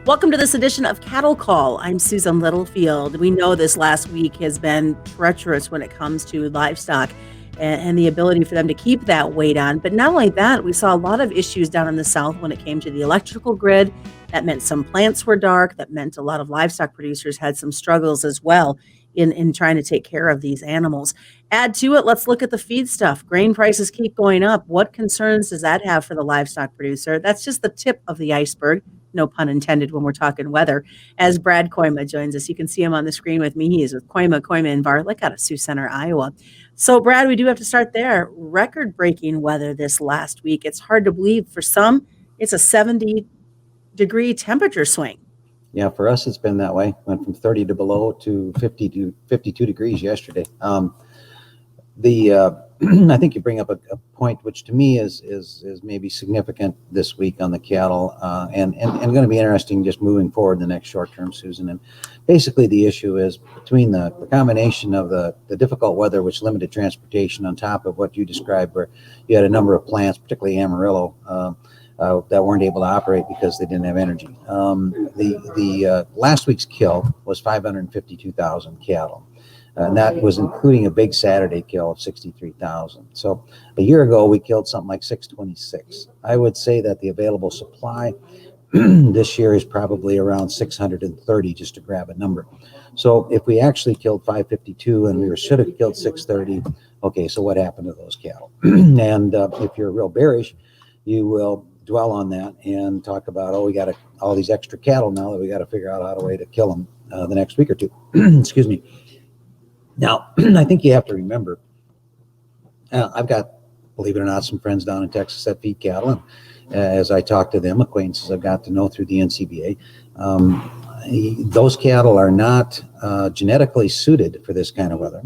Welcome to this edition of Cattle Call. I'm Susan Littlefield. We know this last week has been treacherous when it comes to livestock and the ability for them to keep that weight on. But not only that, we saw a lot of issues down in the south when it came to the electrical grid. That meant some plants were dark. That meant a lot of livestock producers had some struggles as well in trying to take care of these animals. Add to it, let's look at the feed stuff. Grain prices keep going up. What concerns does that have for the livestock producer? That's just the tip of the iceberg. No pun intended when we're talking weather. As Brad Koima joins us, you can see him on the screen with me. He is with Koima and Bartlett out of Sioux Center, Iowa. So, Brad, we do have to start there. Record-breaking weather this last week. It's hard to believe. For some, it's a 70-degree temperature swing. Yeah, for us, it's been that way. Went from 30 to below to 50 to 52 degrees yesterday. I think you bring up a point which to me is maybe significant this week on the cattle, and going to be interesting just moving forward in the next short term, Susan. And basically the issue is between the combination of the difficult weather, which limited transportation, on top of what you described, where you had a number of plants, particularly Amarillo, that weren't able to operate because they didn't have energy. The last week's kill was 552,000 cattle. And that was including a big Saturday kill of 63,000. So a year ago, we killed something like 626. I would say that the available supply this year is probably around 630, just to grab a number. So if we actually killed 552 and we should have killed 630, okay, so what happened to those cattle? And if you're real bearish, you will dwell on that and talk about, we got all these extra cattle now that we got to figure out how to way to kill them the next week or two. Excuse me. Now, I think you have to remember, I've got, believe it or not, some friends down in Texas that feed cattle. And as I talk to them, acquaintances I've got to know through the NCBA, those cattle are not genetically suited for this kind of weather.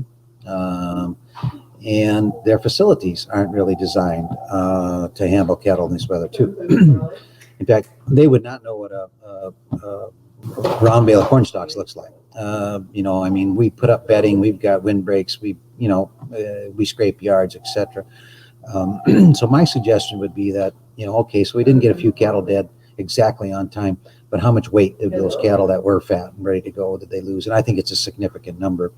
And their facilities aren't really designed to handle cattle in this weather, too. In fact, they would not know what a round bale of corn stalks looks like. We put up bedding, we've got windbreaks, we scrape yards, etc. So my suggestion would be that, so we didn't get a few cattle dead exactly on time, but how much weight did those cattle that were fat and ready to go did they lose? And I think it's a significant number.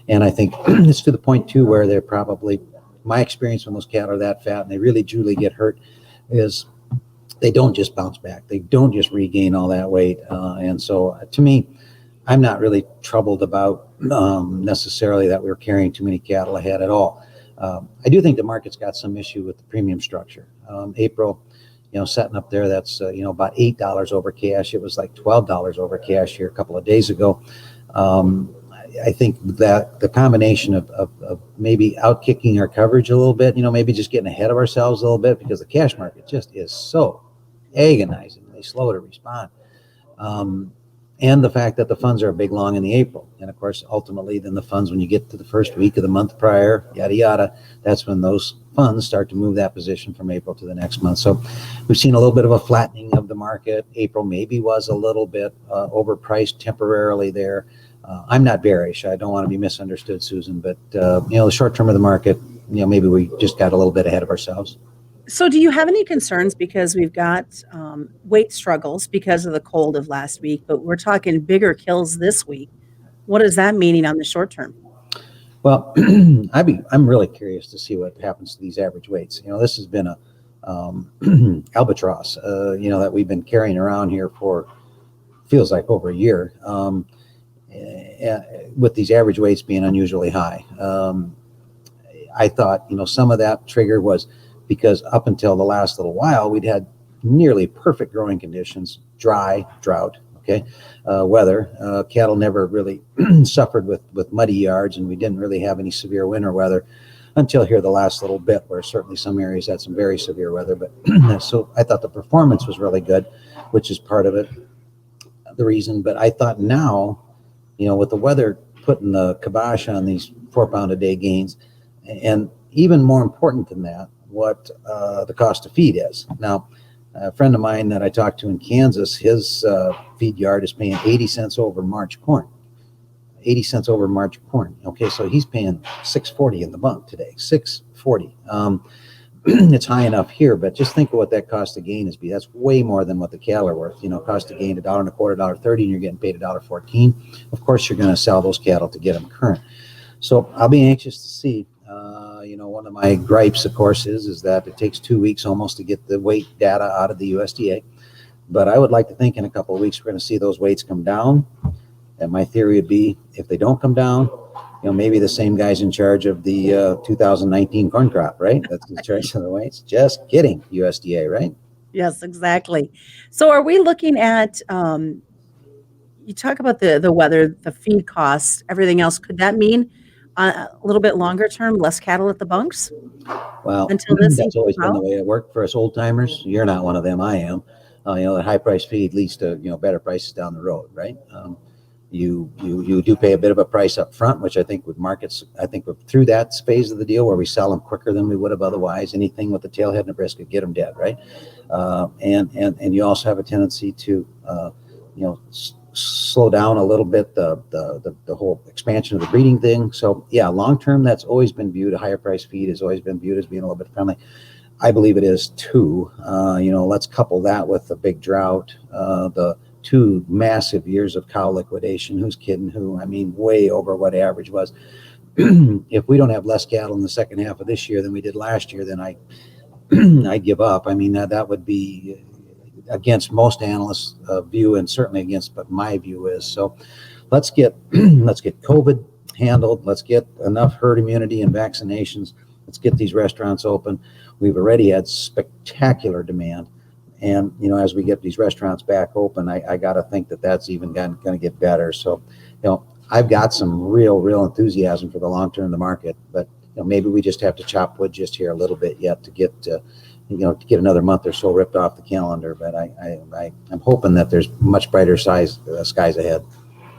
And I think it's to the point too where they're probably, my experience when those cattle are that fat and they really truly get hurt is they don't just bounce back. They don't just regain all that weight. And so to me, I'm not really troubled about necessarily that we're carrying too many cattle ahead at all. I do think the market's got some issue with the premium structure. April, setting up there, that's, about $8 over cash. It was like $12 over cash here a couple of days ago. I think that the combination of maybe outkicking our coverage a little bit, maybe just getting ahead of ourselves a little bit, because the cash market just is so agonizingly slow to respond. And the fact that the funds are a big long in the April. And of course, ultimately, then the funds, when you get to the first week of the month prior, yada, yada, that's when those funds start to move that position from April to the next month. So we've seen a little bit of a flattening of the market. April maybe was a little bit overpriced temporarily there. I'm not bearish. I don't want to be misunderstood, Susan, but the short term of the market, maybe we just got a little bit ahead of ourselves. So do you have any concerns, because we've got weight struggles because of the cold of last week, but we're talking bigger kills this week? What is that meaning on the short term? Well, I'm really curious to see what happens to these average weights. This has been a albatross, that we've been carrying around here for feels like over a year, with these average weights being unusually high. I thought, some of that trigger was because up until the last little while, we'd had nearly perfect growing conditions, dry, drought, weather. Cattle never really suffered with muddy yards, and we didn't really have any severe winter weather until here the last little bit, where certainly some areas had some very severe weather. But so I thought the performance was really good, which is part of it, the reason. But I thought now, with the weather putting the kibosh on these 4-pound-a-day gains, and even more important than that, what the cost of feed is. Now, a friend of mine that I talked to in Kansas, his feed yard is paying 80 cents over March corn. 80 cents over March corn. Okay, so he's paying $6.40 in the bunk today. $6.40. it's high enough here, but just think of what that cost of gain is. That's way more than what the cattle are worth. Cost of gain $1.25, $1.30, and you're getting paid $1.14. Of course, you're going to sell those cattle to get them current. So I'll be anxious to see. One of my gripes, of course, is that it takes 2 weeks almost to get the weight data out of the USDA. But I would like to think in a couple of weeks we're going to see those weights come down. And my theory would be, if they don't come down, maybe the same guy's in charge of the 2019 corn crop, right? That's in charge of the weights. Just kidding, USDA, right? Yes, exactly. So are we looking at, you talk about the weather, the feed costs, everything else. Could that mean a little bit longer term, less cattle at the bunks Well, until this that's always been the out? way it worked for us old timers. You're not one of them. I am. That high price feed leads to better prices down the road, right? You do pay a bit of a price up front, which I think with markets, I think we're through that phase of the deal where we sell them quicker than we would have otherwise. Anything with the tailhead and a brisket, get them dead, right? And you also have a tendency to slow down a little bit the whole expansion of the breeding thing. So yeah, long term, that's always been viewed. A higher price feed has always been viewed as being a little bit friendly. I believe it is too. Let's couple that with the big drought, the 2 massive years of cow liquidation. Who's kidding who? I mean, way over what average was. If we don't have less cattle in the second half of this year than we did last year, then I give up. I mean, that would be against most analysts' view, and certainly against what my view is. So let's get COVID handled. Let's get enough herd immunity and vaccinations. Let's get these restaurants open. We've already had spectacular demand. And, as we get these restaurants back open, I got to think that that's even going to get better. So, I've got some real enthusiasm for the long term of the market, but maybe we just have to chop wood just here a little bit yet to get, to get another month or so ripped off the calendar. But I'm hoping that there's much brighter skies ahead.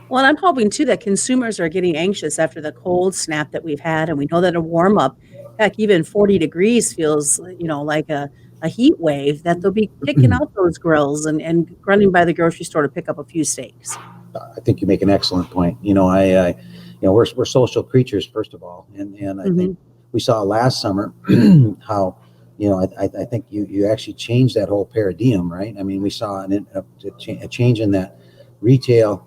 Well, I'm hoping too that consumers are getting anxious after the cold snap that we've had, and we know that a warm up, heck, even 40 degrees feels, like a heat wave, that they'll be picking out those grills and running by the grocery store to pick up a few steaks. I think you make an excellent point. We're social creatures, first of all, and I think we saw last summer how, I think you actually changed that whole paradigm, right? I mean, we saw a change in that retail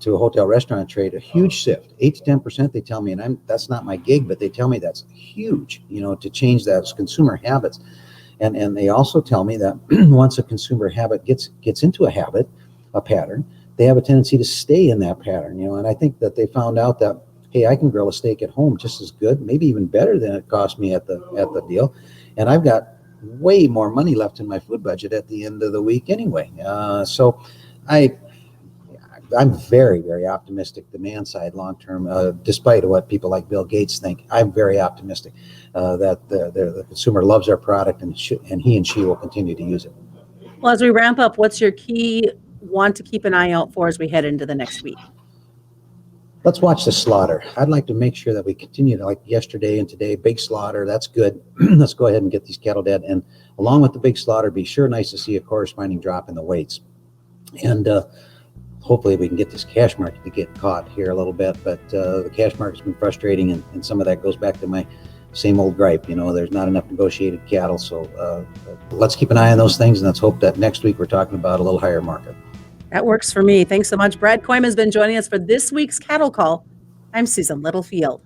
to a hotel restaurant trade, a huge shift, 8 to 10%. They tell me, and that's not my gig, but they tell me that's huge, to change those consumer habits. And they also tell me that once a consumer habit gets into a pattern, they have a tendency to stay in that pattern, and I think that they found out that, hey, I can grill a steak at home just as good, maybe even better than it cost me at the deal. And I've got way more money left in my food budget at the end of the week anyway. So I'm very, very optimistic demand side long term, despite what people like Bill Gates think. I'm very optimistic that the consumer loves our product, and he and she will continue to use it. Well, as we ramp up, what's your key want to keep an eye out for as we head into the next week? Let's watch the slaughter. I'd like to make sure that we continue to, like yesterday and today, big slaughter. That's good. Let's go ahead and get these cattle dead. And along with the big slaughter, be sure nice to see a corresponding drop in the weights. And hopefully we can get this cash market to get caught here a little bit. But the cash market's been frustrating, and some of that goes back to my same old gripe. There's not enough negotiated cattle. So let's keep an eye on those things, and let's hope that next week we're talking about a little higher market. That works for me. Thanks so much. Brad Koyman has been joining us for this week's Cattle Call. I'm Susan Littlefield.